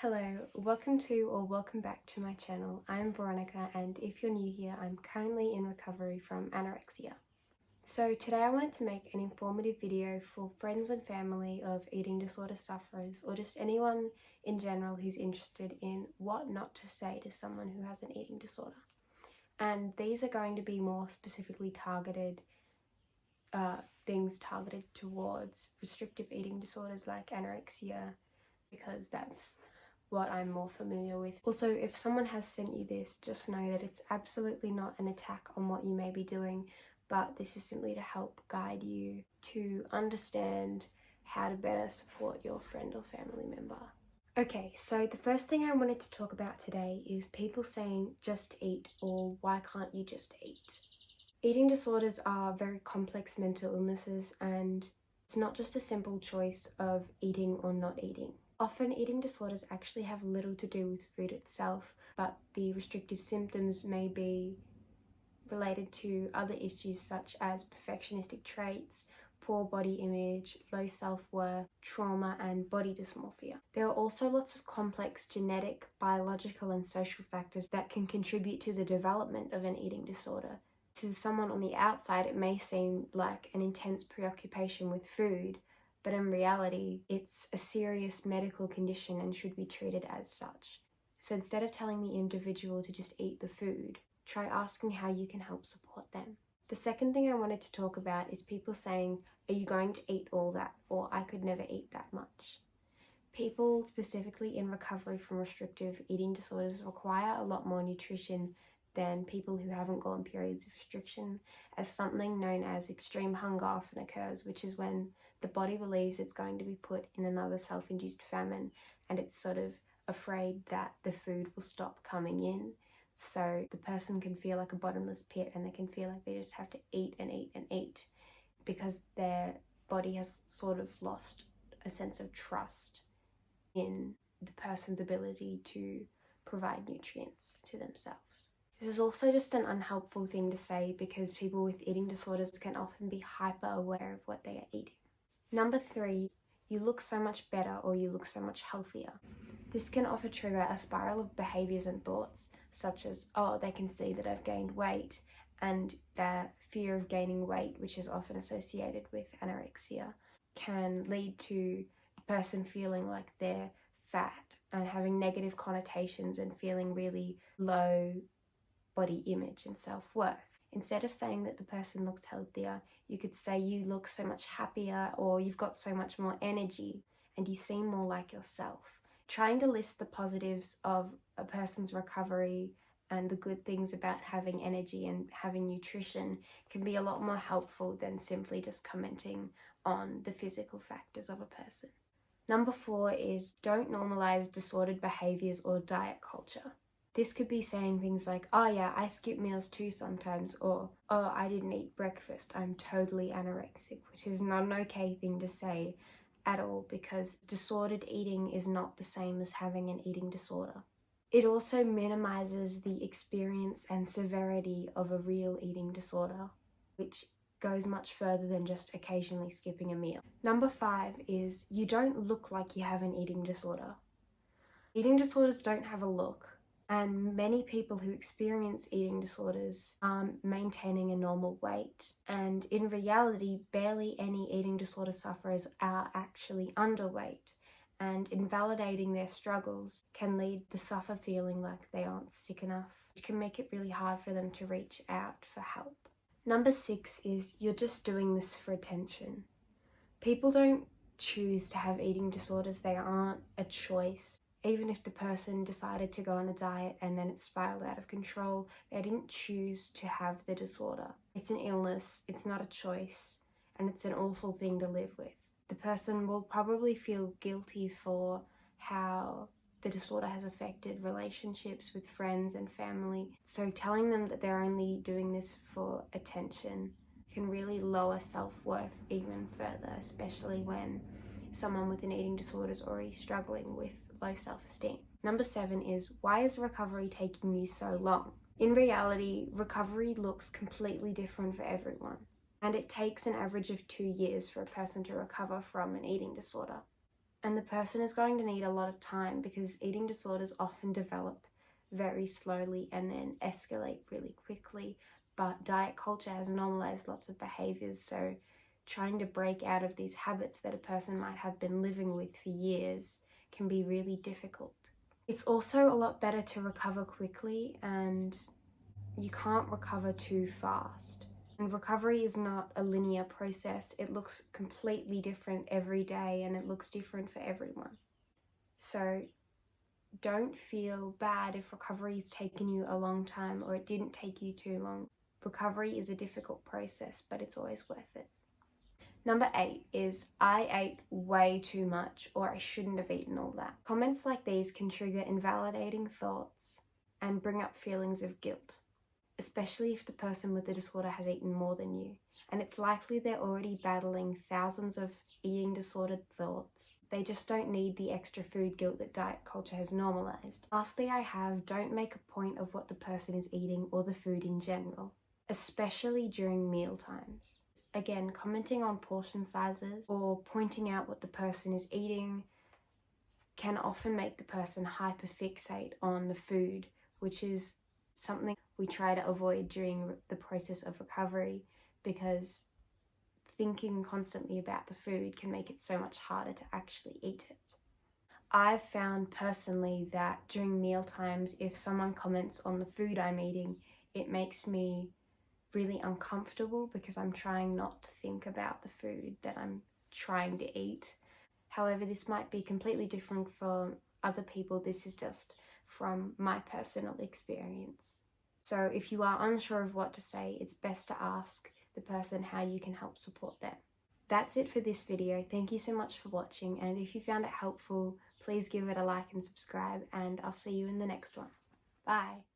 Hello, welcome to or welcome back to my channel. I'm Veronica, and if you're new here, I'm currently in recovery from anorexia. So today I wanted to make an informative video for friends and family of eating disorder sufferers, or just anyone in general who's interested in what not to say to someone who has an eating disorder. And these are going to be more specifically targeted things targeted towards restrictive eating disorders like anorexia, because that's what I'm more familiar with. Also, if someone has sent you this, just know that it's absolutely not an attack on what you may be doing, but this is simply to help guide you to understand how to better support your friend or family member. Okay, so the first thing I wanted to talk about today is people saying just eat, or why can't you just eat? Eating disorders are very complex mental illnesses, and it's not just a simple choice of eating or not eating. Often eating disorders actually have little to do with food itself, but the restrictive symptoms may be related to other issues such as perfectionistic traits, poor body image, low self-worth, trauma, and body dysmorphia. There are also lots of complex genetic, biological, and social factors that can contribute to the development of an eating disorder. To someone on the outside, it may seem like an intense preoccupation with food, but in reality, it's a serious medical condition and should be treated as such. So instead of telling the individual to just eat the food, try asking how you can help support them. The second thing I wanted to talk about is people saying, "Are you going to eat all that?" or "I could never eat that much." People specifically in recovery from restrictive eating disorders require a lot more nutrition than people who haven't gone periods of restriction, as something known as extreme hunger often occurs, which is when the body believes it's going to be put in another self-induced famine, and it's sort of afraid that the food will stop coming in. So the person can feel like a bottomless pit, and they can feel like they just have to eat and eat and eat because their body has sort of lost a sense of trust in the person's ability to provide nutrients to themselves. This is also just an unhelpful thing to say because people with eating disorders can often be hyper aware of what they are eating. Number 3, you look so much better or you look so much healthier. This can often trigger a spiral of behaviors and thoughts such as, oh, they can see that I've gained weight, and the fear of gaining weight, which is often associated with anorexia, can lead to the person feeling like they're fat and having negative connotations and feeling really low body image and self-worth. Instead of saying that the person looks healthier, you could say you look so much happier, or you've got so much more energy and you seem more like yourself. Trying to list the positives of a person's recovery and the good things about having energy and having nutrition can be a lot more helpful than simply just commenting on the physical factors of a person. Number 4 is don't normalize disordered behaviors or diet culture. This could be saying things like, "Oh yeah, I skip meals too sometimes," or "Oh, I didn't eat breakfast, I'm totally anorexic," which is not an okay thing to say at all, because disordered eating is not the same as having an eating disorder. It also minimizes the experience and severity of a real eating disorder, which goes much further than just occasionally skipping a meal. Number 5 is you don't look like you have an eating disorder. Eating disorders don't have a look. And many people who experience eating disorders are maintaining a normal weight. And in reality, barely any eating disorder sufferers are actually underweight. And invalidating their struggles can lead the sufferer feeling like they aren't sick enough, which can make it really hard for them to reach out for help. Number 6 is you're just doing this for attention. People don't choose to have eating disorders. They aren't a choice. Even if the person decided to go on a diet and then it spiraled out of control, they didn't choose to have the disorder. It's an illness, it's not a choice, and it's an awful thing to live with. The person will probably feel guilty for how the disorder has affected relationships with friends and family. So telling them that they're only doing this for attention can really lower self-worth even further, especially when someone with an eating disorder is already struggling with low self-esteem. Number 7 is, why is recovery taking you so long? In reality, recovery looks completely different for everyone, and it takes an average of 2 years for a person to recover from an eating disorder. And the person is going to need a lot of time because eating disorders often develop very slowly and then escalate really quickly. But diet culture has normalized lots of behaviors, so trying to break out of these habits that a person might have been living with for years can be really difficult. It's also a lot better to recover quickly, and you can't recover too fast. And recovery is not a linear process. It looks completely different every day and it looks different for everyone. So don't feel bad if recovery has taken you a long time or it didn't take you too long. Recovery is a difficult process, but it's always worth it. Number 8 is I ate way too much, or I shouldn't have eaten all that. Comments like these can trigger invalidating thoughts and bring up feelings of guilt, especially if the person with the disorder has eaten more than you, and it's likely they're already battling thousands of eating disordered thoughts. They just don't need the extra food guilt that diet culture has normalized. Lastly, I have, don't make a point of what the person is eating or the food in general, especially during meal times. Again, commenting on portion sizes or pointing out what the person is eating can often make the person hyperfixate on the food, which is something we try to avoid during the process of recovery, because thinking constantly about the food can make it so much harder to actually eat it. I've found personally that during meal times, if someone comments on the food I'm eating, it makes me really uncomfortable because I'm trying not to think about the food that I'm trying to eat. However, this might be completely different for other people. This is just from my personal experience. So if you are unsure of what to say, it's best to ask the person how you can help support them. That's it for this video. Thank you so much for watching, and if you found it helpful, please give it a like and subscribe, and I'll see you in the next one. Bye!